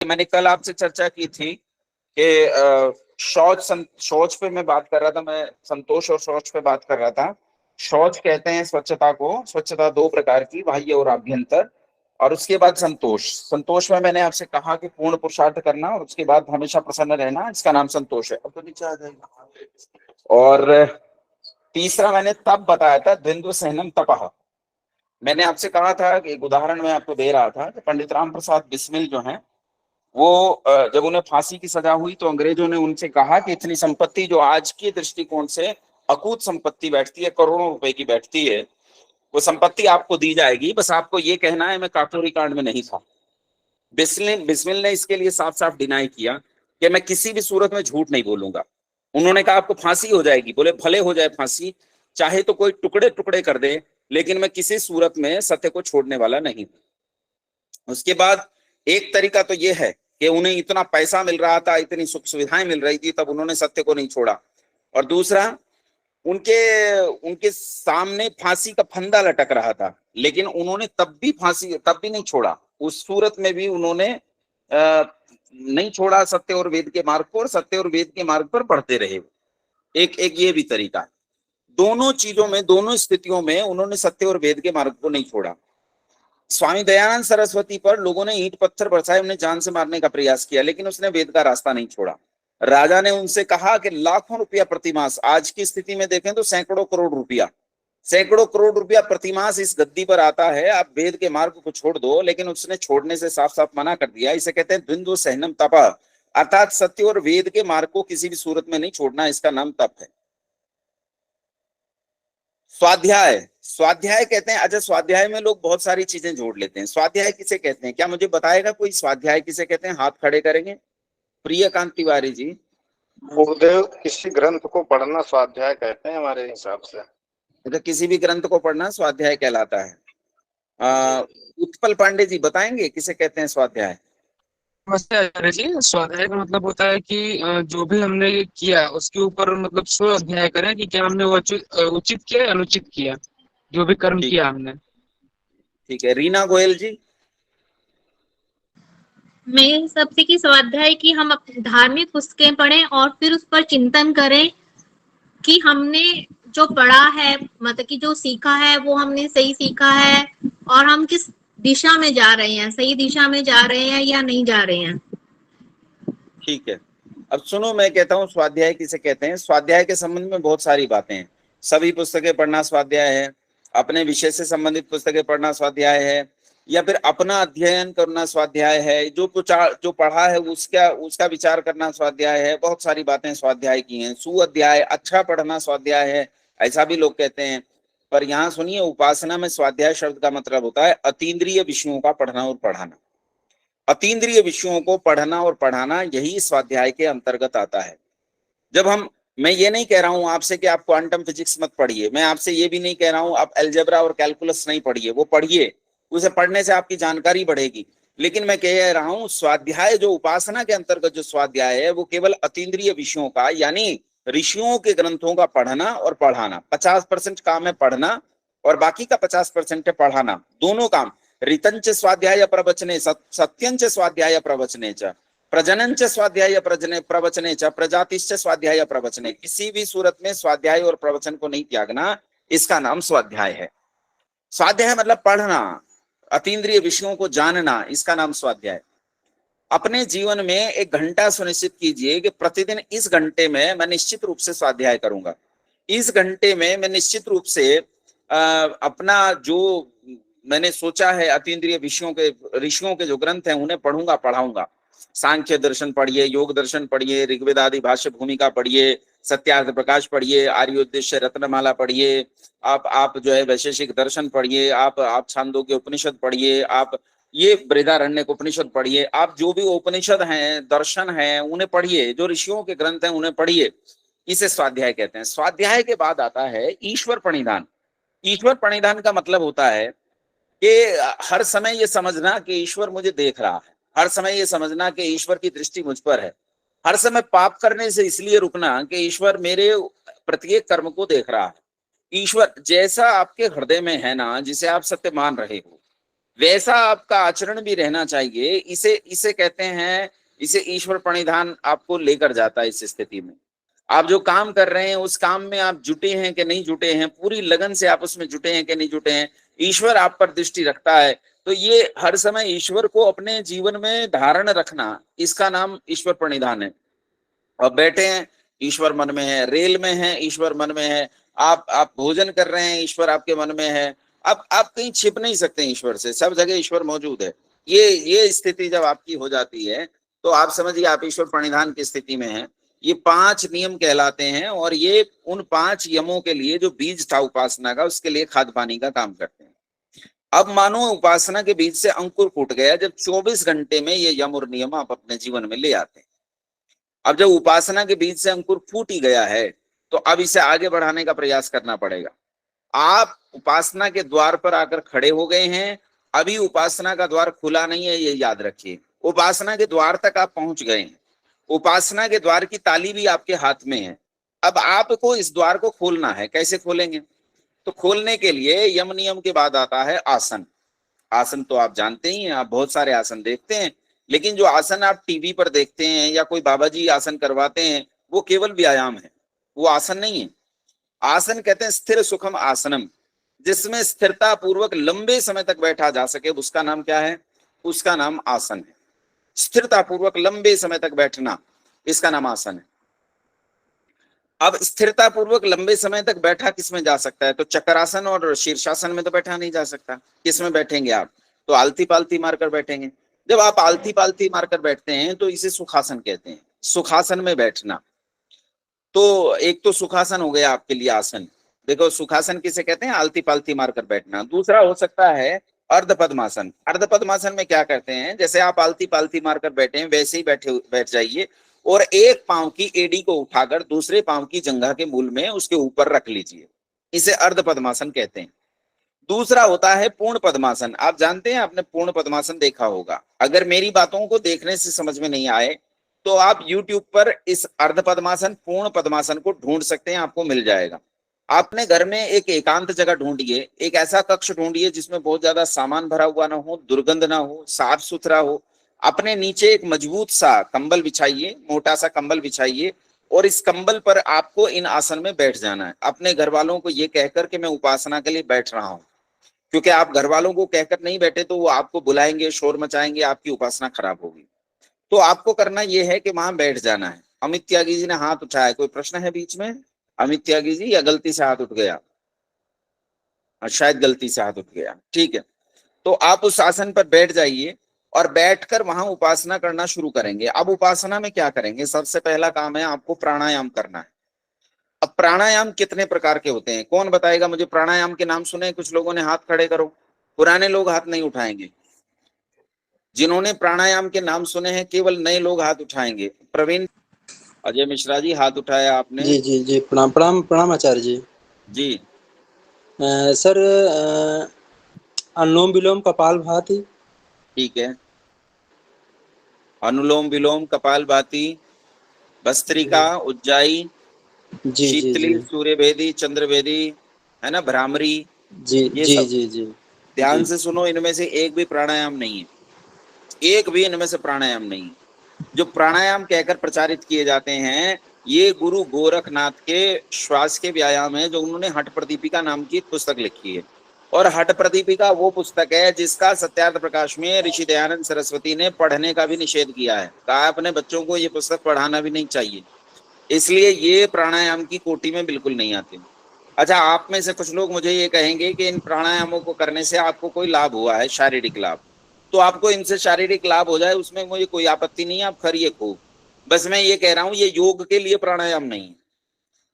मैंने कल आपसे चर्चा की थी कि शौच पे मैं बात कर रहा था, मैं संतोष और शौच पे बात कर रहा था। शौच कहते हैं स्वच्छता को, स्वच्छता दो प्रकार की, बाह्य और आभ्यंतर। और उसके बाद संतोष। संतोष में मैंने आपसे कहा कि पूर्ण पुरुषार्थ करना और उसके बाद हमेशा प्रसन्न रहना, इसका नाम संतोष है। अब तो नीचे आ जाएगा। और तीसरा मैंने तप बताया था, द्वंद्व सहनम तपः। मैंने आपसे कहा था कि एक उदाहरण मैं आपको दे रहा था कि पंडित राम प्रसाद बिस्मिल जो हैं, वो जब उन्हें फांसी की सजा हुई तो अंग्रेजों ने उनसे कहा कि इतनी संपत्ति जो आज के दृष्टिकोण से अकूत संपत्ति बैठती है, करोड़ों रुपए की बैठती है, वो संपत्ति आपको दी जाएगी, बस आपको ये कहना है मैं काकोरी कांड में नहीं था। बिस्मिल ने इसके लिए साफ साफ डिनाई किया कि मैं किसी भी सूरत में झूठ नहीं बोलूंगा। उन्होंने कहा आपको फांसी हो जाएगी, बोले भले हो जाए फांसी, चाहे तो कोई टुकड़े टुकड़े कर दे, लेकिन मैं किसी सूरत में सत्य को छोड़ने वाला नहीं हूं। उसके बाद एक तरीका तो यह है कि उन्हें इतना पैसा मिल रहा था, इतनी सुख सुविधाएं मिल रही थी, तब उन्होंने सत्य को नहीं छोड़ा। और दूसरा, उनके उनके सामने फांसी का फंदा लटक रहा था, लेकिन उन्होंने तब भी नहीं छोड़ा। उस सूरत में भी उन्होंने नहीं छोड़ा सत्य और वेद के मार्ग को, और सत्य और वेद के मार्ग पर बढ़ते रहे। एक एक ये भी तरीका है। दोनों चीजों में, दोनों स्थितियों में उन्होंने सत्य और वेद के मार्ग को नहीं छोड़ा। स्वामी दयानंद सरस्वती पर लोगों ने ईंट पत्थर बरसाए, उन्हें जान से मारने का प्रयास किया, लेकिन उसने वेद का रास्ता नहीं छोड़ा। राजा ने उनसे कहा कि लाखों रुपया प्रतिमास, आज की स्थिति में देखें तो सैकड़ों करोड़ रुपया, सैकड़ों करोड़ रुपया प्रतिमास इस गद्दी पर आता है, आप वेद के मार्ग को छोड़ दो। लेकिन उसने छोड़ने से साफ साफ मना कर दिया। इसे कहते हैं द्वंद्व सहनम तप, अर्थात सत्य और वेद के मार्ग को किसी भी सूरत में नहीं छोड़ना, इसका नाम तप है। स्वाध्याय, स्वाध्याय कहते हैं, अच्छा स्वाध्याय में लोग बहुत सारी चीजें जोड़ लेते हैं। स्वाध्याय किसे कहते हैं, क्या मुझे बताएगा कोई? स्वाध्याय किसे कहते हैं? हाथ खड़े करेंगे। प्रियकांत तिवारी जी। गुरुदेव, किसी ग्रंथ को पढ़ना स्वाध्याय कहते हैं हमारे हिसाब से। तो किसी भी ग्रंथ को पढ़ना स्वाध्याय कहलाता है। उत्पल पांडे जी बताएंगे किसे कहते हैं स्वाध्याय? नमस्ते आचार्य जी। स्वाध्याय का मतलब होता है कि जो भी हमने किया उसके ऊपर मतलब स्व अध्याय करें कि क्या हमने वो उचित किया या अनुचित किया, जो भी कर्म ठीक किया है, हमने। ठीक है। रीना गोयल जी। मैं सबसे की स्वाध्याय की हम धार्मिक पुस्तकें पढ़ें और फिर उस पर चिंतन करें कि हमने जो पढ़ा है, मतलब कि जो सीखा है वो हमने सही सीखा है, और हम किस दिशा में जा रहे हैं, सही दिशा में जा रहे हैं या नहीं जा रहे हैं। ठीक है, अब सुनो, मैं कहता हूँ स्वाध्याय किसे कहते हैं। स्वाध्याय के संबंध में बहुत सारी बातें हैं। सभी पुस्तकें पढ़ना स्वाध्याय है, अपने विषय से संबंधित पुस्तकें पढ़ना स्वाध्याय है, या फिर अपना अध्ययन करना स्वाध्याय है, जो पढ़ा है उसका विचार करना स्वाध्याय है। बहुत सारी बातें स्वाध्याय की हैं। सुअध्याय, अच्छा पढ़ना स्वाध्याय है, ऐसा भी लोग कहते हैं। पर यहाँ सुनिए, उपासना में स्वाध्याय शब्द का मतलब होता है अतीन्द्रिय विषयों का पढ़ना और पढ़ाना। अतीन्द्रिय विषयों को पढ़ना और पढ़ाना, यही स्वाध्याय के अंतर्गत आता है। जब मैं ये नहीं कह रहा हूं आपसे कि आप क्वांटम फिजिक्स मत पढ़िए, मैं आपसे ये भी नहीं कह रहा हूं आप अलजेब्रा और कैलकुलस नहीं पढ़िए, वो पढ़िए, उसे पढ़ने से आपकी जानकारी बढ़ेगी। लेकिन मैं कह रहा हूं स्वाध्याय, जो उपासना के अंतर्गत जो स्वाध्याय है, वो केवल अतीन्द्रिय विषयों का, यानी ऋषियों के ग्रंथों का पढ़ना और पढ़ाना। 50% काम है पढ़ना और बाकी का 50% है पढ़ाना। दोनों काम, ऋतंच स्वाध्याय प्रवचने सत्यंच स्वाध्याय प्रवचने च प्रजनंच स्वाध्याय प्रवचने च प्रजातिश्च स्वाध्याय प्रवचने। किसी भी सूरत में स्वाध्याय और प्रवचन को नहीं त्यागना, इसका नाम स्वाध्याय है। स्वाध्याय मतलब पढ़ना, अतीन्द्रिय विषयों को जानना, इसका नाम स्वाध्याय। अपने जीवन में एक घंटा सुनिश्चित कीजिए कि प्रतिदिन इस घंटे में मैं निश्चित रूप से स्वाध्याय करूंगा। इस घंटे में मैं निश्चित रूप से अपना जो मैंने सोचा है अतीन्द्रिय विषयों के, ऋषियों के जो ग्रंथ हैं उन्हें पढ़ूंगा, पढ़ाऊंगा। सांख्य दर्शन पढ़िए, योग दर्शन पढ़िए, ऋग्वेद आदि भाष्य भूमिका पढ़िए, सत्यार्थ प्रकाश पढ़िए, आर्योद्देश्य रत्नमाला पढ़िए, आप जो है वैशेषिक दर्शन पढ़िए, आप छांदोग्य उपनिषद पढ़िए, आप ये बृहदारण्यक उपनिषद पढ़िए, आप जो भी उपनिषद हैं, दर्शन हैं, उन्हें पढ़िए, जो ऋषियों के ग्रंथ हैं उन्हें पढ़िए। इसे स्वाध्याय कहते हैं। स्वाध्याय के बाद आता है ईश्वर प्रणिधान। ईश्वर प्रणिधान का मतलब होता है कि हर समय ये समझना कि ईश्वर मुझे देख रहा है, हर समय ये समझना कि ईश्वर की दृष्टि मुझ पर है, हर समय पाप करने से इसलिए रुकना कि ईश्वर मेरे प्रत्येक कर्म को देख रहा है। ईश्वर जैसा आपके हृदय में है ना, जिसे आप सत्य मान रहे हो, वैसा आपका आचरण भी रहना चाहिए। इसे इसे कहते हैं, इसे ईश्वर प्रणिधान आपको लेकर जाता है इस स्थिति में। आप जो काम कर रहे हैं उस काम में आप जुटे हैं कि नहीं जुटे हैं, पूरी लगन से आप उसमें जुटे हैं कि नहीं जुटे हैं, ईश्वर आप पर दृष्टि रखता है। तो ये हर समय ईश्वर को अपने जीवन में धारण रखना, इसका नाम ईश्वर प्रणिधान है। अब बैठे हैं, ईश्वर मन में है, रेल में है, ईश्वर मन में है, आप भोजन कर रहे हैं, ईश्वर आपके मन में है। अब आप कहीं छिप नहीं सकते ईश्वर से, सब जगह ईश्वर मौजूद है। ये स्थिति जब आपकी हो जाती है तो आप समझिए आप ईश्वर प्रणिधान की स्थिति में हैं। ये 5 नियम कहलाते हैं और ये उन 5 यमों के लिए जो बीज था उपासना का, उसके लिए खाद पानी का काम करते हैं। अब मानो उपासना के बीज से अंकुर फूट गया, जब 24 घंटे में ये यम और नियम आप अपने जीवन में ले आते हैं। अब जब उपासना के बीज से अंकुर फूट ही गया है तो अब इसे आगे बढ़ाने का प्रयास करना पड़ेगा। आप उपासना के द्वार पर आकर खड़े हो गए हैं, अभी उपासना का द्वार खुला नहीं है, ये याद रखिए। उपासना के द्वार तक आप पहुंच गए हैं, उपासना के द्वार की ताली भी आपके हाथ में है। अब आपको इस द्वार को खोलना है। कैसे खोलेंगे? तो खोलने के लिए यम नियम के बाद आता है आसन। आसन तो आप जानते ही हैं, आप बहुत सारे आसन देखते हैं, लेकिन जो आसन आप टीवी पर देखते हैं या कोई बाबा जी आसन करवाते हैं, वो केवल व्यायाम है, वो आसन नहीं है। आसन कहते हैं स्थिर सुखम आसनम, जिसमें स्थिरता पूर्वक लंबे समय तक बैठा जा सके, उसका नाम क्या है? उसका नाम आसन है। स्थिरता पूर्वक लंबे समय तक बैठना, इसका नाम आसन है। अब स्थिरता पूर्वक लंबे समय तक बैठा किसमें जा सकता है? तो चक्रासन और शीर्षासन में तो बैठा नहीं जा सकता। किसमें बैठेंगे आप? तो आलती पालती मारकर बैठेंगे। जब आप आलती पालती मारकर बैठते हैं तो इसे सुखासन कहते हैं, सुखासन में बैठना। तो एक तो सुखासन हो गया आपके लिए आसन। देखो सुखासन किसे कहते हैं? आलती पालती मारकर बैठना। दूसरा हो सकता है अर्ध पद्मासन। अर्ध पद्मासन में क्या करते हैं? जैसे आप आलती पालती मारकर बैठे हैं वैसे ही बैठ जाइए और एक पांव की एड़ी को उठाकर दूसरे पांव की जंघा के मूल में उसके ऊपर रख लीजिए, इसे अर्ध पद्मासन कहते हैं। दूसरा होता है पूर्ण पद्मासन। आप जानते हैं, आपने पूर्ण पद्मासन देखा होगा। अगर मेरी बातों को देखने से समझ में नहीं आए तो आप YouTube पर इस अर्ध पद्मासन पूर्ण पद्मासन को ढूंढ सकते हैं, आपको मिल जाएगा। आपने घर में एक एकांत जगह ढूंढिए, एक ऐसा कक्ष ढूंढिए जिसमें बहुत ज्यादा सामान भरा हुआ ना हो, दुर्गंध ना हो, साफ सुथरा हो। अपने नीचे एक मजबूत सा कंबल बिछाइए, मोटा सा कंबल बिछाइए और इस कंबल पर आपको इन आसन में बैठ जाना है। अपने घर वालों को ये कहकर कि मैं उपासना के लिए बैठ रहा हूँ, क्योंकि आप घर वालों को कहकर नहीं बैठे तो वो आपको बुलाएंगे, शोर मचाएंगे, आपकी उपासना खराब होगी। तो आपको करना यह है कि वहां बैठ जाना है। अमित त्यागी जी ने हाथ उठाया, कोई प्रश्न है बीच में? अमित त्यागी जी, या गलती से हाथ उठ गया? शायद गलती से हाथ उठ गया, ठीक है। तो आप उस आसन पर बैठ जाइए और बैठकर वहां उपासना करना शुरू करेंगे। अब उपासना में क्या करेंगे? सबसे पहला काम है आपको प्राणायाम करना है। अब प्राणायाम कितने प्रकार के होते हैं? कौन बताएगा मुझे? प्राणायाम के नाम सुने कुछ लोगों ने? हाथ खड़े करो। पुराने लोग हाथ नहीं उठाएंगे। जिन्होंने प्राणायाम के नाम सुने हैं केवल नए लोग हाथ उठाएंगे। प्रवीण, अजय मिश्रा जी हाथ उठाया आपने। जी जी जी, प्रणाम प्रणाम प्रणाम आचार्य जी। जी सर, अनुलोम विलोम कपालभाति। ठीक है, अनुलोम विलोम कपालभाति, भस्त्रिका, उज्जाई, जी जी शीतली, जी सूर्यभेदी, चंद्रभेदी, है ना, भ्रामरी, जी ये जी सब। जी जी ध्यान जी। से सुनो, इनमें से एक भी प्राणायाम नहीं है, एक भी इनमें से प्राणायाम नहीं है। जो प्राणायाम कहकर प्रचारित किए जाते हैं ये गुरु गोरखनाथ के श्वास के व्यायाम है, जो उन्होंने हठ प्रदीपिका नाम की एक पुस्तक लिखी है। और हठ प्रदीपिका वो पुस्तक है जिसका सत्यार्थ प्रकाश में ऋषि दयानंद सरस्वती ने पढ़ने का भी निषेध किया है। कहा अपने बच्चों को ये पुस्तक पढ़ाना भी नहीं चाहिए, इसलिए ये प्राणायाम की कोटि में बिल्कुल नहीं आते। अच्छा, आप में से कुछ लोग मुझे ये कहेंगे कि इन प्राणायामों को करने से आपको कोई लाभ हुआ है, शारीरिक लाभ। तो आपको इनसे शारीरिक लाभ हो जाए उसमें मुझे कोई आपत्ति नहीं है, आप करिए खूब। बस मैं ये कह रहा हूं ये योग के लिए प्राणायाम नहीं है।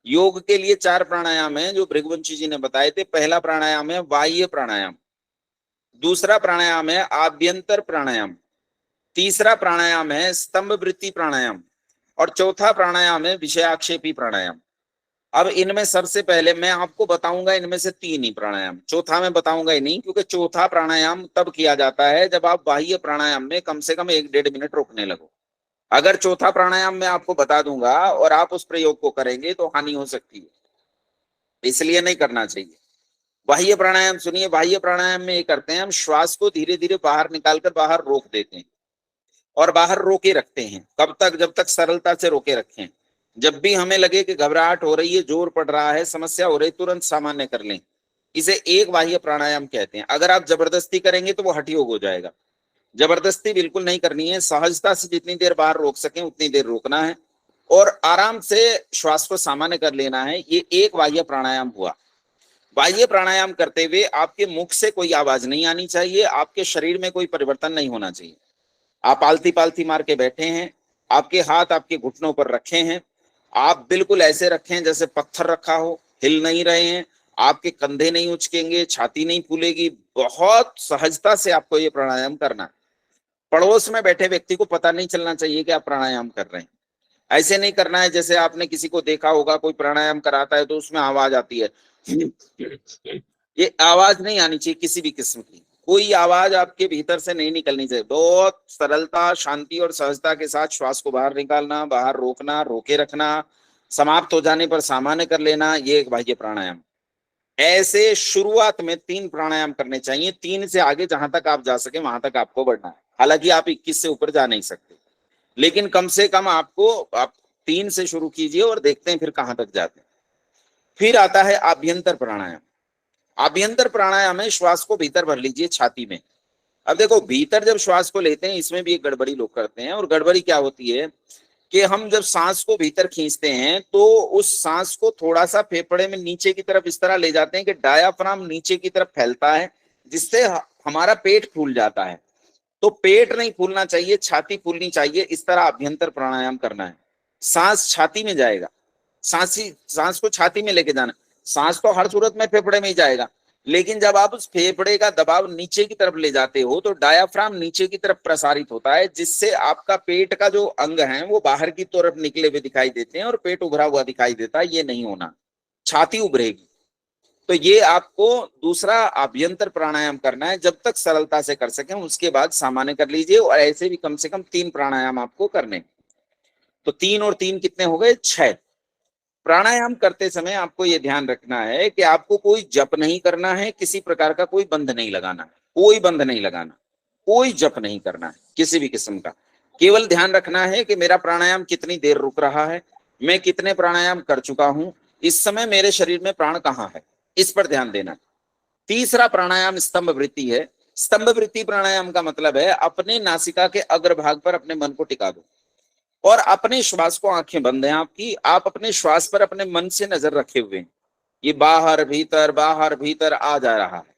योग के लिए 4 प्राणायाम है जो भृगुवंशी जी ने बताए थे। पहला प्राणायाम है बाह्य प्राणायाम, दूसरा प्राणायाम है आभ्यंतर प्राणायाम, तीसरा प्राणायाम है स्तंभ वृत्ति प्राणायाम और चौथा प्राणायाम है विषयाक्षेपी प्राणायाम। अब इनमें सबसे पहले मैं आपको बताऊंगा इनमें से 3 ही प्राणायाम, चौथा मैं बताऊंगा ही नहीं, क्योंकि चौथा प्राणायाम तब किया जाता है जब आप बाह्य प्राणायाम में कम से कम 1-1.5 मिनट रुकने लगो। अगर चौथा प्राणायाम मैं आपको बता दूंगा और आप उस प्रयोग को करेंगे तो हानि हो सकती है, इसलिए नहीं करना चाहिए। बाह्य प्राणायाम सुनिए, बाह्य प्राणायाम में ये करते हैं हम श्वास को धीरे धीरे बाहर निकालकर बाहर रोक देते हैं और बाहर रोके रखते हैं। कब तक? जब तक सरलता से रोके रखें। जब भी हमें लगे कि घबराहट हो रही है, जोर पड़ रहा है, समस्या हो रही, तुरंत सामान्य कर लें। इसे एक बाह्य प्राणायाम कहते हैं। अगर आप जबरदस्ती करेंगे तो वो हठयोग हो जाएगा। जबरदस्ती बिल्कुल नहीं करनी है, सहजता से जितनी देर बाहर रोक सकें उतनी देर रोकना है और आराम से श्वास को सामान्य कर लेना है। ये एक बाह्य प्राणायाम हुआ। बाह्य प्राणायाम करते हुए आपके मुख से कोई आवाज नहीं आनी चाहिए, आपके शरीर में कोई परिवर्तन नहीं होना चाहिए। आप आलती पालती मार के बैठे हैं, आपके हाथ आपके घुटनों पर रखे हैं, आप बिल्कुल ऐसे रखें जैसे पत्थर रखा हो, हिल नहीं रहे हैं, आपके कंधे नहीं उचकेंगे, छाती नहीं फूलेगी। बहुत सहजता से आपको ये प्राणायाम करना है। पड़ोस में बैठे व्यक्ति को पता नहीं चलना चाहिए कि आप प्राणायाम कर रहे हैं। ऐसे नहीं करना है जैसे आपने किसी को देखा होगा कोई प्राणायाम कराता है तो उसमें आवाज आती है, ये आवाज नहीं आनी चाहिए किसी भी किस्म की। कोई आवाज आपके भीतर से नहीं निकलनी चाहिए। बहुत सरलता, शांति और सहजता के साथ श्वास को बाहर निकालना, बाहर रोकना, रोके रखना, समाप्त हो जाने पर सामान्य कर लेना, ये एक बाह्य प्राणायाम। ऐसे शुरुआत में 3 प्राणायाम करने चाहिए। 3 से आगे जहां तक आप जा सके वहां तक आपको बढ़ना है। हालांकि आप 21 से ऊपर जा नहीं सकते, लेकिन कम से कम आप 3 से शुरू कीजिए और देखते हैं फिर कहां तक जाते हैं। फिर आता है आभ्यंतर प्राणायाम। आभ्यंतर प्राणायाम में श्वास को भीतर भर लीजिए छाती में। अब देखो, भीतर जब श्वास को लेते हैं इसमें भी एक गड़बड़ी लोग करते हैं। और गड़बड़ी क्या होती है कि हम जब सांस को भीतर खींचते हैं तो उस सांस को थोड़ा सा फेफड़े में नीचे की तरफ इस तरह ले जाते हैं कि डायाफ्राम नीचे की तरफ फैलता है, जिससे हमारा पेट फूल जाता है। तो पेट नहीं फूलना चाहिए, छाती फूलनी चाहिए। इस तरह आभ्यंतर प्राणायाम करना है। सांस छाती में जाएगा, सांस को छाती में लेके जाना। सांस तो हर सूरत में फेफड़े में ही जाएगा, लेकिन जब आप उस फेफड़े का दबाव नीचे की तरफ ले जाते हो तो डायाफ्राम नीचे की तरफ प्रसारित होता है, जिससे आपका पेट का जो अंग है वो बाहर की तरफ निकले हुए दिखाई देते हैं और पेट उभरा हुआ दिखाई देता है। ये नहीं होना, छाती उभरेगी। तो ये आपको दूसरा आभ्यंतर प्राणायाम करना है। जब तक सरलता से कर सकें उसके बाद सामान्य कर लीजिए। और ऐसे भी कम से कम 3 प्राणायाम आपको करने। तो 3 और 3 कितने हो गए? 6। प्राणायाम करते समय आपको यह ध्यान रखना है कि आपको कोई जप नहीं करना है, किसी प्रकार का कोई बंध नहीं लगाना, कोई बंध नहीं लगाना, कोई जप नहीं करना है किसी भी किस्म का। केवल ध्यान रखना है कि मेरा प्राणायाम कितनी देर रुक रहा है, मैं कितने प्राणायाम कर चुका हूं, इस समय मेरे शरीर में प्राण कहाँ है, इस पर ध्यान देना। तीसरा प्राणायाम स्तंभ वृत्ति है। स्तंभ वृत्ति प्राणायाम का मतलब है अपने नासिका के अग्रभाग पर अपने मन को टिका दो और अपने श्वास को, आंखें बंद हैं आपकी, आप अपने श्वास पर अपने मन से नजर रखे हुए हैं। ये बाहर भीतर आ जा रहा है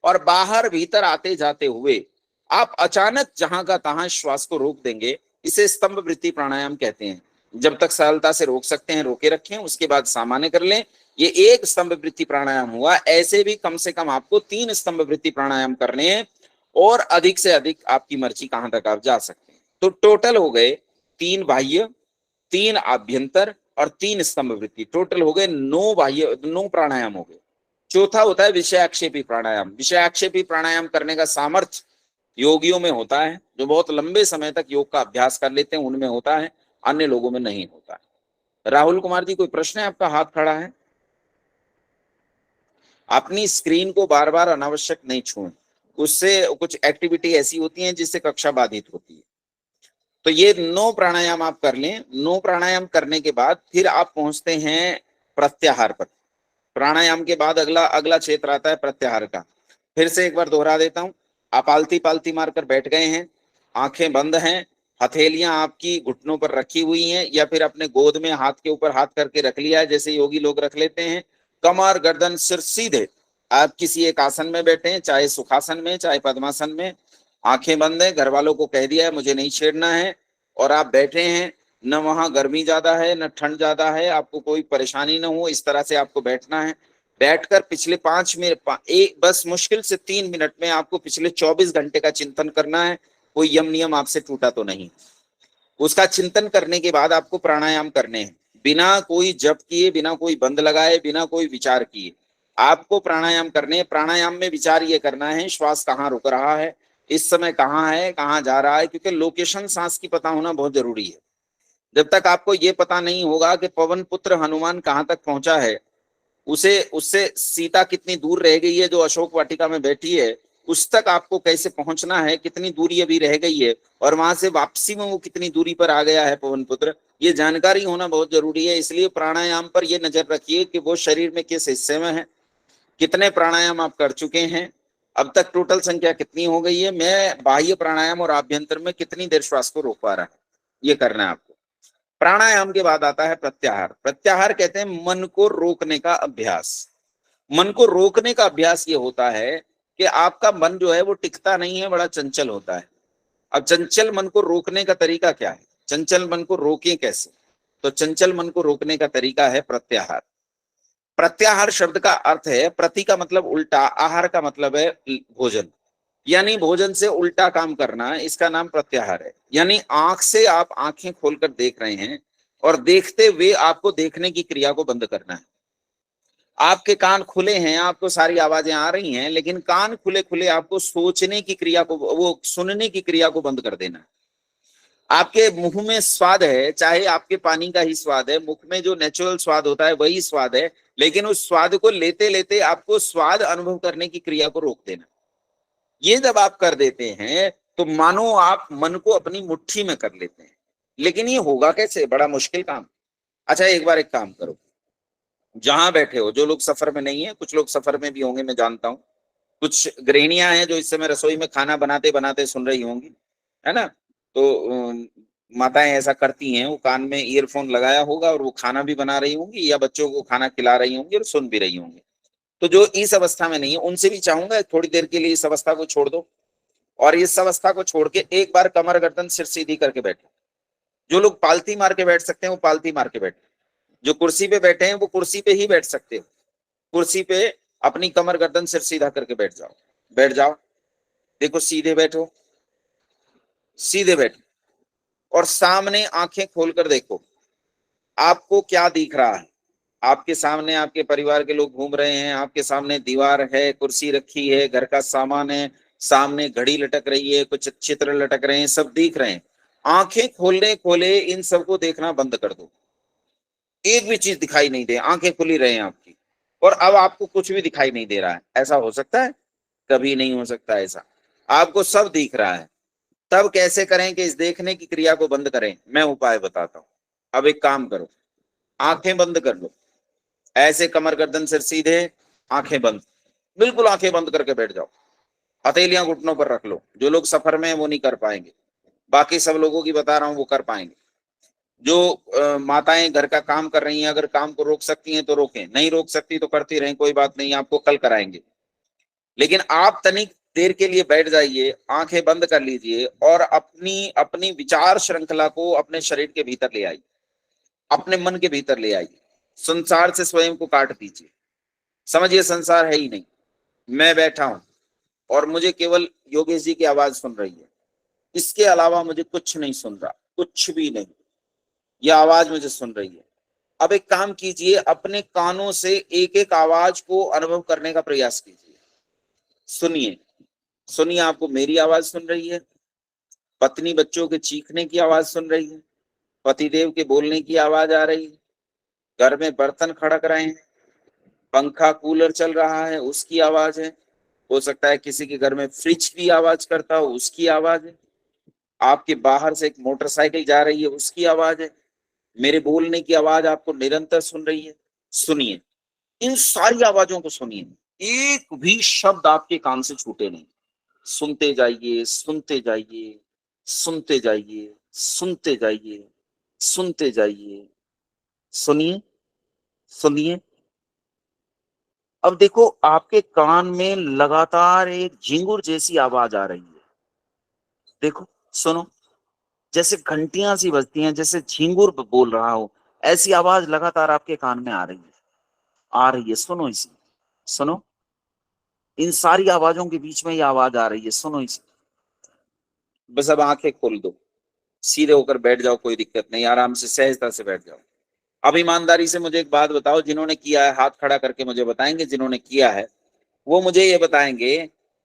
और बाहर भीतर आते जाते हुए आप अचानक जहां का तहां श्वास को रोक देंगे। इसे स्तंभ वृत्ति प्राणायाम कहते हैं। जब तक सरलता से रोक सकते हैं रोके रखें, उसके बाद सामान्य कर लें। ये एक स्तंभ वृत्ति प्राणायाम हुआ। ऐसे भी कम से कम आपको 3 स्तंभ वृत्ति प्राणायाम करने हैं और अधिक से अधिक आपकी मर्जी कहां तक आप जा सकते हैं। तो टोटल हो गए 3 बाह्य, 3 आभ्यंतर और 3 स्तंभ वृत्ति। टोटल हो गए 9 प्राणायाम हो गए। चौथा होता है विषयाक्षेपी प्राणायाम। विषयाक्षेपी प्राणायाम करने का सामर्थ्य योगियों में होता है, जो बहुत लंबे समय तक योग का अभ्यास कर लेते हैं, उनमें होता है, अन्य लोगों में नहीं होता है। राहुल कुमार जी, कोई प्रश्न है? आपका हाथ खड़ा है। अपनी स्क्रीन को बार बार अनावश्यक नहीं छुएं, उससे कुछ एक्टिविटी ऐसी होती है जिससे कक्षा बाधित होती है। तो ये 9 प्राणायाम आप कर लें। 9 प्राणायाम करने के बाद फिर आप पहुंचते हैं प्रत्याहार पर। प्राणायाम के बाद अगला क्षेत्र आता है प्रत्याहार का। फिर से एक बार दोहरा देता हूं। आप आलती पालती मारकर बैठ गए हैं, आंखें बंद हैं, हथेलियां आपकी घुटनों पर रखी हुई हैं या फिर अपने गोद में हाथ के ऊपर हाथ करके रख लिया है जैसे योगी लोग रख लेते हैं। कमर, गर्दन, सिर सीधे। आप किसी एक आसन में बैठे हैं, चाहे सुखासन में चाहे पद्मासन में। आंखें बंद है, घर वालों को कह दिया है मुझे नहीं छेड़ना है, और आप बैठे हैं। न वहां गर्मी ज्यादा है न ठंड ज्यादा है, आपको कोई परेशानी न हो, इस तरह से आपको बैठना है। बैठकर पिछले 5 मिनट, बस मुश्किल से 3 मिनट में आपको पिछले 24 घंटे का चिंतन करना है। कोई यम नियम आपसे टूटा तो नहीं। उसका चिंतन करने के बाद आपको प्राणायाम करने हैं, बिना कोई जप किए, बिना कोई बंद लगाए, बिना कोई विचार किए आपको प्राणायाम करने। प्राणायाम में विचार ये करना है श्वास कहाँ रुक रहा है, इस समय कहाँ है, कहाँ जा रहा है, क्योंकि लोकेशन सांस की पता होना बहुत जरूरी है। जब तक आपको ये पता नहीं होगा कि पवन पुत्र हनुमान कहाँ तक पहुंचा है, उसे उससे सीता कितनी दूर रह गई है जो अशोक वाटिका में बैठी है, उस तक आपको कैसे पहुंचना है, कितनी दूरी अभी रह गई है, और वहां से वापसी में वो कितनी दूरी पर आ गया है पवन पुत्र, ये जानकारी होना बहुत जरूरी है। इसलिए प्राणायाम पर ये नजर रखिए कि वो शरीर में किस हिस्से में है, कितने प्राणायाम आप कर चुके हैं, अब तक टोटल संख्या कितनी हो गई है, मैं बाह्य प्राणायाम और आभ्यंतर में कितनी देर श्वास को रोक पा रहा है, ये करना है आपको। प्राणायाम के बाद आता है प्रत्याहार। प्रत्याहार कहते हैं मन को रोकने का अभ्यास। मन को रोकने का अभ्यास ये होता है कि आपका मन जो है वो टिकता नहीं है, बड़ा चंचल होता है। अब चंचल मन को रोकने का तरीका क्या है, चंचल मन को रोकें कैसे? तो चंचल मन को रोकने का तरीका है प्रत्याहार। प्रत्याहार शब्द का अर्थ है, प्रति का मतलब उल्टा, आहार का मतलब है भोजन, यानी भोजन से उल्टा काम करना, इसका नाम प्रत्याहार है। यानी आंख से आप आंखें खोलकर देख रहे हैं और देखते हुए आपको देखने की क्रिया को बंद करना है। आपके कान खुले हैं, आपको सारी आवाजें आ रही हैं, लेकिन कान खुले खुले आपको सोचने की क्रिया को, वो सुनने की क्रिया को बंद कर देना है। आपके मुंह में स्वाद है, चाहे आपके पानी का ही स्वाद है, मुख में जो नेचुरल स्वाद होता है वही स्वाद है, लेकिन उस स्वाद को लेते लेते आपको स्वाद अनुभव करने की क्रिया को रोक देना। ये जब आप कर देते हैं तो मानो आप मन को अपनी मुट्ठी में कर लेते हैं। लेकिन ये होगा कैसे? बड़ा मुश्किल काम। अच्छा, एक बार एक काम करो, जहां बैठे हो, जो लोग सफर में नहीं है, कुछ लोग सफर में भी होंगे, मैं जानता हूँ, कुछ गृहिणियां हैं जो इस समय रसोई में खाना बनाते बनाते सुन रही होंगी, है ना? तो माताएं ऐसा करती हैं, वो कान में ईयरफोन लगाया होगा और वो खाना भी बना रही होंगी या बच्चों को खाना खिला रही होंगी और सुन भी रही होंगी। तो जो इस अवस्था में नहीं है उनसे भी चाहूंगा थोड़ी देर के लिए इस अवस्था को छोड़ दो और इस अवस्था को छोड़ के एक बार कमर गर्दन सिर सीधी करके बैठो। जो लोग पालती मार के बैठ सकते हैं वो पालती मार के बैठे, जो कुर्सी पे बैठे हैं वो कुर्सी पे ही बैठ सकते हो, कुर्सी पे अपनी कमर गर्दन सिर सीधा करके बैठ जाओ। बैठ जाओ, देखो सीधे बैठो, सीधे बैठो और सामने आंखें खोलकर देखो आपको क्या दिख रहा है। आपके सामने आपके परिवार के लोग घूम रहे हैं, आपके सामने दीवार है, कुर्सी रखी है, घर का सामान है, सामने घड़ी लटक रही है, कुछ चित्र लटक रहे हैं, सब दिख रहे हैं। आंखें खोलने खोले इन सबको देखना बंद कर दो, एक भी चीज दिखाई नहीं दे, आंखें खुली रहे आपकी, और अब आपको कुछ भी दिखाई नहीं दे रहा है। ऐसा हो सकता है? कभी नहीं हो सकता ऐसा। आपको सब दिख रहा है। तब कैसे करें कि इस देखने की क्रिया को बंद करें? मैं उपाय बताता हूं। अब एक काम करो, आंखें बंद कर लो, ऐसे कमर गर्दन सिर सीधे, आंखें बंद, बिल्कुल आंखें बंद करके बैठ जाओ, हथेलियां घुटनों पर रख लो। जो लोग सफर में हैं वो नहीं कर पाएंगे, बाकी सब लोगों की बता रहा हूं वो कर पाएंगे। जो माताएं घर का काम कर रही हैं, अगर काम को रोक सकती हैं तो रोकें, नहीं रोक सकती तो करती रहें, कोई बात नहीं, आपको कल कराएंगे। लेकिन आप तनिक देर के लिए बैठ जाइए, आंखें बंद कर लीजिए और अपनी अपनी विचार श्रृंखला को अपने शरीर के भीतर ले आइए, अपने मन के भीतर ले आइए। संसार से स्वयं को काट दीजिए, समझिए संसार है ही नहीं, मैं बैठा हूं और मुझे केवल योगेश जी की आवाज सुन रही है, इसके अलावा मुझे कुछ नहीं सुन रहा, कुछ भी नहीं, यह आवाज मुझे सुन रही है। अब एक काम कीजिए, अपने कानों से एक एक आवाज को अनुभव करने का प्रयास कीजिए। सुनिए, सुनिए, आपको मेरी आवाज सुन रही है, पत्नी बच्चों के चीखने की आवाज सुन रही है, पतिदेव के बोलने की आवाज आ रही है, घर में बर्तन खड़क रहे हैं, पंखा कूलर चल रहा है उसकी आवाज है, हो सकता है किसी के घर में फ्रिज की आवाज करता हो उसकी आवाज है, आपके बाहर से एक मोटरसाइकिल जा रही है उसकी आवाज है, मेरे बोलने की आवाज आपको निरंतर सुन रही है। सुनिए, इन सारी आवाजों को सुनिए, एक भी शब्द आपके कान से छूटे नहीं। सुनते जाइए, सुनते जाइए, सुनते जाइए, सुनते जाइए, सुनते जाइए, सुनिए, सुनिए। अब देखो आपके कान में लगातार एक झिंगुर जैसी आवाज आ रही है, देखो, सुनो, जैसे घंटियां सी बजती हैं, जैसे झिंगुर बोल रहा हो, ऐसी आवाज लगातार आपके कान में आ रही है, आ रही है। सुनो इसे, सुनो, इन सारी आवाजों के बीच में ये आवाज आ रही है, सुनो इसे। बस अब आंखें खोल दो, सीधे होकर बैठ जाओ, कोई दिक्कत नहीं, आराम से सहजता से बैठ जाओ। अब ईमानदारी से मुझे एक बात बताओ, जिन्होंने किया है हाथ खड़ा करके मुझे बताएंगे, जिन्होंने किया है वो मुझे ये बताएंगे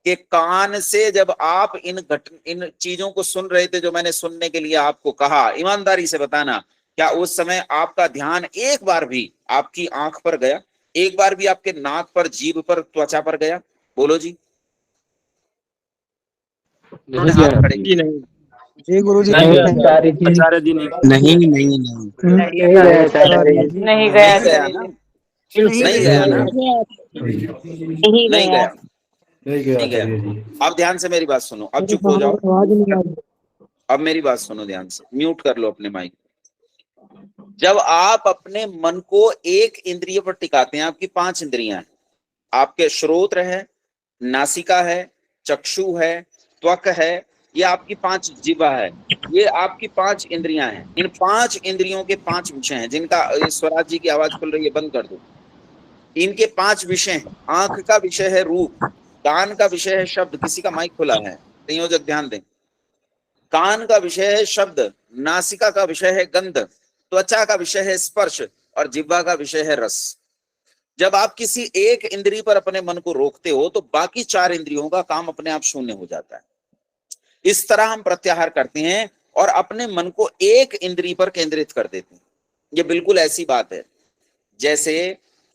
कि कान से जब आप इन चीजों को सुन रहे थे जो मैंने सुनने के लिए आपको कहा, ईमानदारी से बताना, क्या उस समय आपका ध्यान एक बार भी आपकी आंख पर गया? एक बार भी आपके नाक पर, जीभ पर, त्वचा पर गया? बोलो जी। नहीं हाथ गया खड़े जी, नहीं जी गुरु जी नहीं नहीं गया आचार्य जी, नहीं नहीं नहीं नहीं नहीं गया ना, नहीं गया ना, नहीं गया, नहीं गया। अब ध्यान से मेरी बात सुनो, अब चुप हो जाओ, अब मेरी बात सुनो ध्यान से, म्यूट कर लो अपने माइक। जब आप अपने मन को एक इंद्रिय पर टिकाते हैं, आपकी 5 इंद्रियां हैं, आपके श्रोत्र है, नासिका है, चक्षु है, त्वक है, ये आपकी 5 जीवा है, ये आपकी 5 इंद्रियां हैं। इन 5 इंद्रियों के 5 विषय हैं, जिनका स्वराज जी की आवाज खुल रही है, बंद कर दो। इनके 5 विषय हैं। आंख का विषय है रूप, कान का विषय है शब्द, किसी का माइक खुला है, संयोजक ध्यान दें। कान का विषय है शब्द, नासिका का विषय है गंध, त्वचा का विषय है स्पर्श, और जिह्वा का विषय है रस। जब आप किसी एक इंद्रिय पर अपने मन को रोकते हो तो बाकी 4 इंद्रियों का काम अपने आप शून्य हो जाता है। इस तरह हम प्रत्याहार करते हैं और अपने मन को एक इंद्रिय पर केंद्रित कर देते हैं। ये बिल्कुल ऐसी बात है जैसे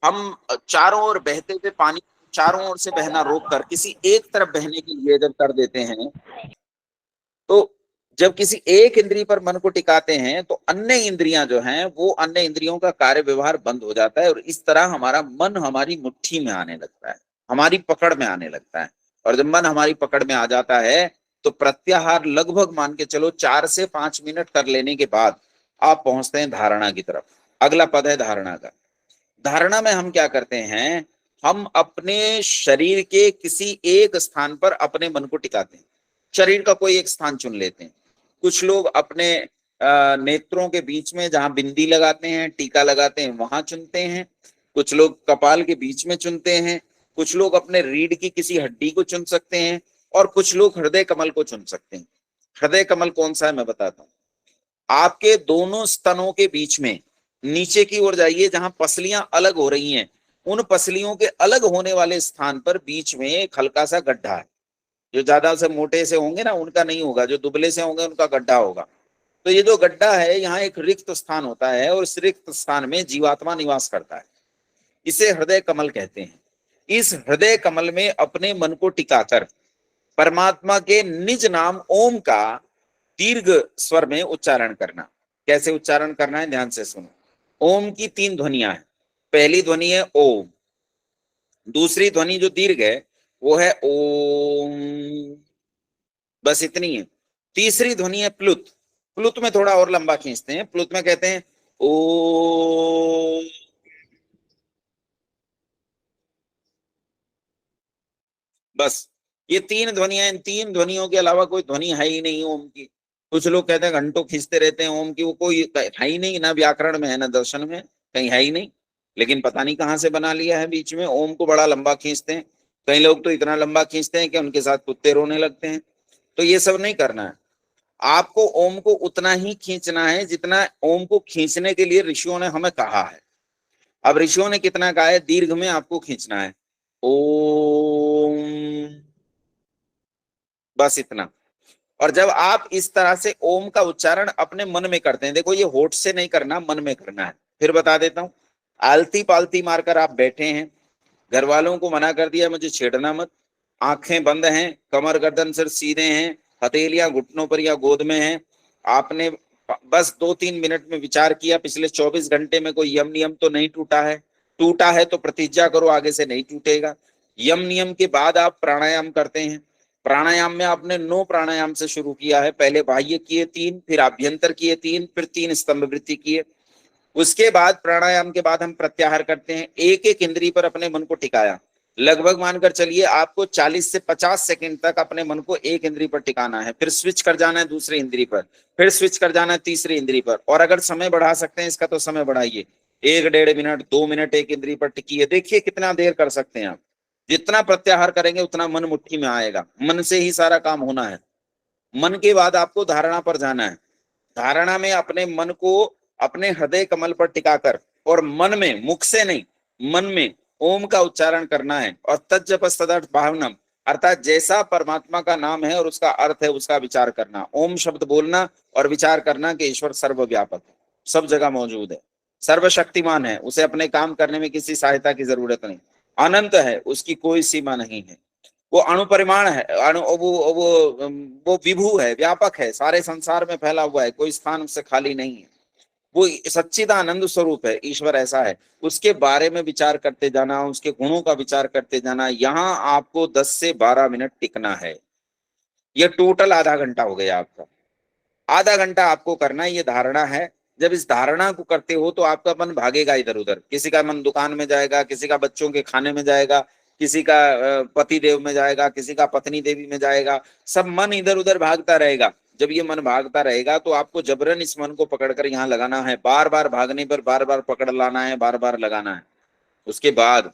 हम चारों ओर बहते हुए पानी चारों ओर से बहना रोककर किसी एक तरफ बहने के लिए जब कर देते हैं, तो जब किसी एक इंद्रिय पर मन को टिकाते हैं तो अन्य इंद्रियां जो हैं वो अन्य इंद्रियों का कार्य व्यवहार बंद हो जाता है, और इस तरह हमारा मन हमारी मुट्ठी में आने लगता है, हमारी पकड़ में आने लगता है। और जब मन हमारी पकड़ में आ जाता है तो प्रत्याहार लगभग मान के चलो 4 से 5 मिनट कर लेने के बाद आप पहुंचते हैं धारणा की तरफ। अगला पद है धारणा का। धारणा में हम क्या करते हैं, हम अपने शरीर के किसी एक स्थान पर अपने मन को टिकाते हैं। शरीर का कोई एक स्थान चुन लेते हैं। कुछ लोग अपने नेत्रों के बीच में जहां बिंदी लगाते हैं, टीका लगाते हैं, वहां चुनते हैं। कुछ लोग कपाल के बीच में चुनते हैं। कुछ लोग अपने रीढ़ की किसी हड्डी को चुन सकते हैं, और कुछ लोग हृदय कमल को चुन सकते हैं। हृदय कमल कौन सा है मैं बताता हूं। आपके दोनों स्तनों के बीच में नीचे की ओर जाइए, जहां पसलियां अलग हो रही हैं, उन पसलियों के अलग होने वाले स्थान पर बीच में एक हल्का सा गड्ढा है। जो ज्यादा से मोटे से होंगे ना उनका नहीं होगा, जो दुबले से होंगे उनका गड्ढा होगा। तो ये जो गड्ढा है, यहाँ एक रिक्त स्थान होता है, और इस रिक्त स्थान में जीवात्मा निवास करता है। इसे हृदय कमल कहते हैं। इस हृदय कमल में अपने मन को टिकाकर परमात्मा के निज नाम ओम का दीर्घ स्वर में उच्चारण करना। कैसे उच्चारण करना है ध्यान से सुनो। ओम की 3 ध्वनियां हैं। पहली ध्वनि है ओम, दूसरी ध्वनि जो दीर्घ है वो है ओम, बस इतनी है। तीसरी ध्वनि है प्लुत। प्लुत में थोड़ा और लंबा खींचते हैं, प्लुत में कहते हैं ओ। बस ये 3 ध्वनियां, इन 3 ध्वनियों के अलावा कोई ध्वनि है ही नहीं ओम की। कुछ लोग कहते हैं घंटों खींचते रहते हैं ओम की, वो कोई है ही नहीं, ना व्याकरण में है ना दर्शन में, कहीं है ही नहीं। लेकिन पता नहीं कहां से बना लिया है, बीच में ओम को बड़ा लंबा खींचते हैं। कई लोग तो इतना लंबा खींचते हैं कि उनके साथ कुत्ते रोने लगते हैं। तो ये सब नहीं करना है। आपको ओम को उतना ही खींचना है जितना ओम को खींचने के लिए ऋषियों ने हमें कहा है। अब ऋषियों ने कितना कहा है, दीर्घ में आपको खींचना है ओम, बस इतना। और जब आप इस तरह से ओम का उच्चारण अपने मन में करते हैं, देखो ये होठ से नहीं करना, मन में करना है। फिर बता देता हूं। आलती पालती मारकर आप बैठे हैं, घर वालों को मना कर दिया मुझे छेड़ना मत, आंखें बंद हैं, कमर गर्दन सिर सीधे हैं, हथेलियां घुटनों पर या गोद में हैं। आपने बस 2-3 मिनट में विचार किया, पिछले 24 घंटे में कोई यम नियम तो नहीं टूटा है। टूटा है तो प्रतिज्ञा करो आगे से नहीं टूटेगा। यम नियम के बाद आप प्राणायाम करते हैं। प्राणायाम में आपने 9 प्राणायाम से शुरू किया है। पहले बाह्य किए 3, फिर आभ्यंतर किए 3, फिर 3 स्तंभ वृत्ति किए। उसके बाद प्राणायाम के बाद हम प्रत्याहार करते हैं। एक एक इंद्रिय पर अपने मन को टिकाया। लगभग मानकर चलिए आपको 40 से 50 सेकंड तक अपने मन को एक इंद्रिय पर टिकाना है। फिर स्विच कर जाना है दूसरे इंद्रिय पर, फिर स्विच कर जाना है तीसरे इंद्रिय पर। और अगर समय बढ़ा सकते हैं इसका तो समय बढ़ाइए, 1-1.5 मिनट 2 मिनट एक इंद्रिय पर टिकिए। देखिए कितना देर कर सकते हैं आप। जितना प्रत्याहार करेंगे उतना मन मुट्ठी में आएगा। मन से ही सारा काम होना है। मन के बाद आपको धारणा पर जाना है। धारणा में अपने मन को अपने हृदय कमल पर टिकाकर और मन में, मुख से नहीं, मन में ओम का उच्चारण करना है। और तज्जपस तदर्थ भावनम, अर्थात जैसा परमात्मा का नाम है और उसका अर्थ है उसका विचार करना। ओम शब्द बोलना और विचार करना कि ईश्वर सर्वव्यापक है, सब जगह मौजूद है। सर्वशक्तिमान है, उसे अपने काम करने में किसी सहायता की जरूरत नहीं, अनंत है, उसकी कोई सीमा नहीं है, वो अणुपरिमाण है, वो विभू है, व्यापक है, सारे संसार में फैला हुआ है, कोई स्थान उससे खाली नहीं है, वो सच्चिदानंद स्वरूप है। ईश्वर ऐसा है, उसके बारे में विचार करते जाना, उसके गुणों का विचार करते जाना। यहाँ आपको 10 से 12 मिनट टिकना है। ये टोटल आधा घंटा हो गया आपका। आधा घंटा आपको करना है, ये धारणा है। जब इस धारणा को करते हो तो आपका मन भागेगा इधर उधर, किसी का मन दुकान में जाएगा, किसी का बच्चों के खाने में जाएगा, किसी का पति देव में जाएगा, किसी का पत्नी देवी में जाएगा, सब मन इधर उधर भागता रहेगा। जब ये मन भागता रहेगा तो आपको जबरन इस मन को पकड़कर यहाँ लगाना है, बार बार भागने पर बार बार पकड़ लाना है, बार बार लगाना है। उसके बाद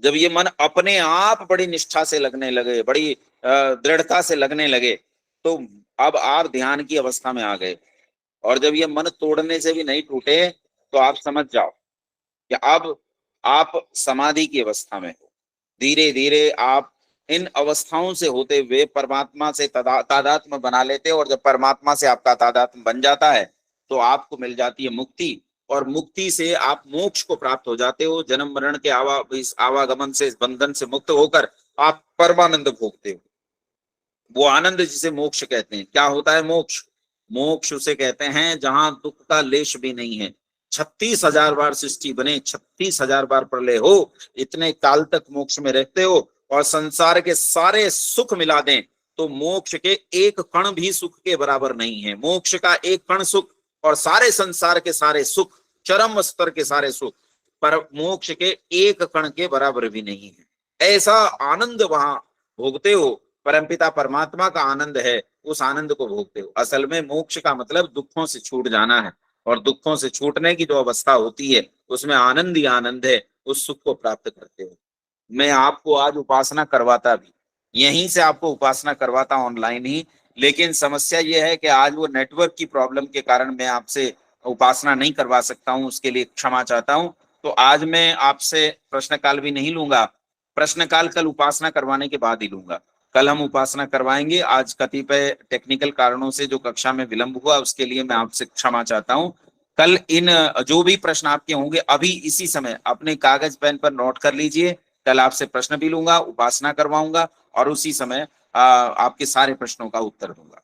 जब ये मन अपने आप बड़ी निष्ठा से लगने लगे, बड़ी दृढ़ता से लगने लगे, तो अब आप ध्यान की अवस्था में आ गए। और जब ये मन तोड़ने से भी नहीं टूटे तो आप समझ जाओ कि अब आप समाधि की अवस्था में हो। धीरे धीरे आप इन अवस्थाओं से होते हुए परमात्मा से तादात्म्य बना लेते हो, और जब परमात्मा से आपका तादात्म्य बन जाता है तो आपको मिल जाती है मुक्ति, और मुक्ति से आप मोक्ष को प्राप्त हो जाते हो। जन्म मरण के इस आवागमन से, इस बंधन से मुक्त होकर आप परमानंद भोगते हो। वो आनंद जिसे मोक्ष कहते हैं। क्या होता है मोक्ष? मोक्ष उसे कहते हैं जहां दुख का लेश भी नहीं है। 36,000 बार सृष्टि बने, 36,000 बार प्रलय हो, इतने काल तक मोक्ष में रहते हो, और संसार के सारे सुख मिला दें तो मोक्ष के एक कण भी सुख के बराबर नहीं है। मोक्ष का एक कण सुख और सारे संसार के सारे सुख, चरम स्तर के सारे सुख, पर मोक्ष के एक कण के बराबर भी नहीं है। ऐसा आनंद वहां भोगते हो, परमपिता परमात्मा का आनंद है, उस आनंद को भोगते हो। असल में मोक्ष का मतलब दुखों से छूट जाना है, और दुखों से छूटने की जो अवस्था होती है उसमें आनंद ही आनंद है, उस सुख को प्राप्त करते हो। मैं आपको आज उपासना करवाता भी, यहीं से आपको उपासना करवाता ऑनलाइन ही, लेकिन समस्या ये है कि आज वो नेटवर्क की प्रॉब्लम के कारण मैं आपसे उपासना नहीं करवा सकता हूँ, उसके लिए क्षमा चाहता हूँ। तो आज मैं आपसे प्रश्नकाल भी नहीं लूंगा, प्रश्नकाल कल उपासना करवाने के बाद ही लूंगा। कल हम उपासना करवाएंगे। आज कतिपय टेक्निकल कारणों से जो कक्षा में विलंब हुआ उसके लिए मैं आपसे क्षमा चाहता हूँ। कल इन जो भी प्रश्न आपके होंगे अभी इसी समय अपने कागज पेन पर नोट कर लीजिए। कल आपसे प्रश्न भी लूंगा, उपासना करवाऊंगा, और उसी समय आपके सारे प्रश्नों का उत्तर दूंगा।